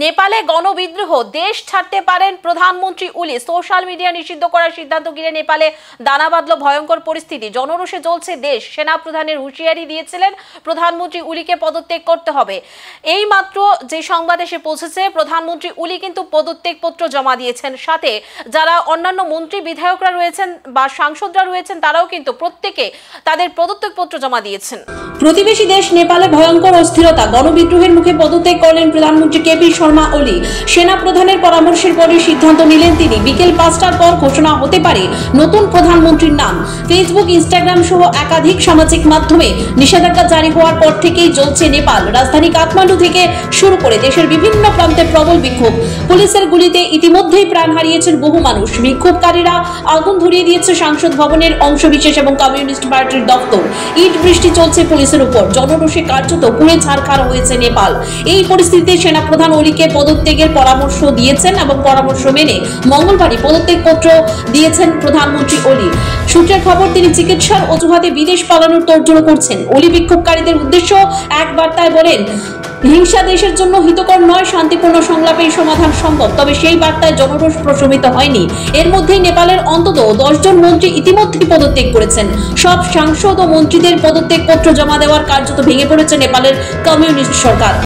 নেপালে গণবিদ্রোহ, দেশ ছাড়তে পারেন প্রধানমন্ত্রী ওলি। সোশ্যাল মিডিয়া নিষিদ্ধ করার সিদ্ধান্ত ঘিরে নেপালে দানা বাঁধল ভয়ঙ্কর পরিস্থিতি। জনরোষে জ্বলছে দেশ। সেনা প্রধানের হুঁশিয়ারি দিয়েছিলেন প্রধানমন্ত্রী ওলিকে পদত্যাগ করতে হবে। এই মাত্র যে সংবাদ এসে পৌঁছেছে, প্রধানমন্ত্রী ওলি কিন্তু পদত্যাগপত্র জমা দিয়েছেন। সাথে যারা অন্যান্য মন্ত্রী বিধায়করা রয়েছেন বা সাংসদরা রয়েছেন, তারাও কিন্তু প্রত্যেকে তাদের পদত্যাগপত্র জমা দিয়েছেন। প্রতিবেশী দেশ নেপালে ভয়ঙ্কর অস্থিরতা, গণবিদ্রোহের মুখে পদত্যাগ করলেন প্রধানমন্ত্রী কেপি শর্মা ওলি। সেনা প্রধানের পরামর্শের পরে সিদ্ধান্ত নিলেন তিনি। বিকেল 5টার পর ঘোষণা হতে পারে নতুন প্রধানমন্ত্রীর নাম। ফেসবুক, ইনস্টাগ্রাম সহ একাধিক সামাজিক মাধ্যমে নিষেধাজ্ঞা জারি হওয়ার পর থেকেই চলছে নেপাল। রাজধানী কাঠমান্ডু থেকে শুরু করে দেশের বিভিন্ন প্রান্তে প্রবল বিক্ষোভ। পুলিশের গুলিতে ইতিমধ্যেই প্রাণ হারিয়েছেন বহু মানুষ। বিক্ষোভকারীরা আগুন ধরিয়ে দিয়েছে সংসদ ভবনের অংশবিশেষ এবং কমিউনিস্ট পার্টির দপ্তর। ইট বৃষ্টি চলছে পুলিশের উপর। জনরোষে কার্যত পুড়ে ছারখার হয়েছে নেপাল। এই পরিস্থিতিতে সেনাপ্রধান ওলিকে পদত্যাগের পরামর্শ দিয়েছেন এবং পরামর্শ মেনে মঙ্গলবারই পদত্যাগপত্র দিয়েছেন প্রধানমন্ত্রী ওলি। সূত্রের খবর, তিনি চিকিৎসার অজুহাতে বিদেশ পালানোর তোড়জোড় করছেন। ওলি বিক্ষোভকারীদের উদ্দেশ্য এক বার্তায় বলেন, হিংসা দেশের জন্য হিতকর নয়, শান্তিপূর্ণ সংলাপেই সমাধান সম্ভব। তবে সেই বার্তায় জনরোষ প্রশমিত হয়নি। এর মধ্যেই নেপালের অন্তত 10 জন মন্ত্রী ইতিমধ্যেই পদত্যাগ করেছেন। সব সাংসদ ও মন্ত্রীদের পদত্যাগপত্র জমা দেওয়ার কার্যত ভেঙে পড়েছে নেপালের কমিউনিস্ট সরকার।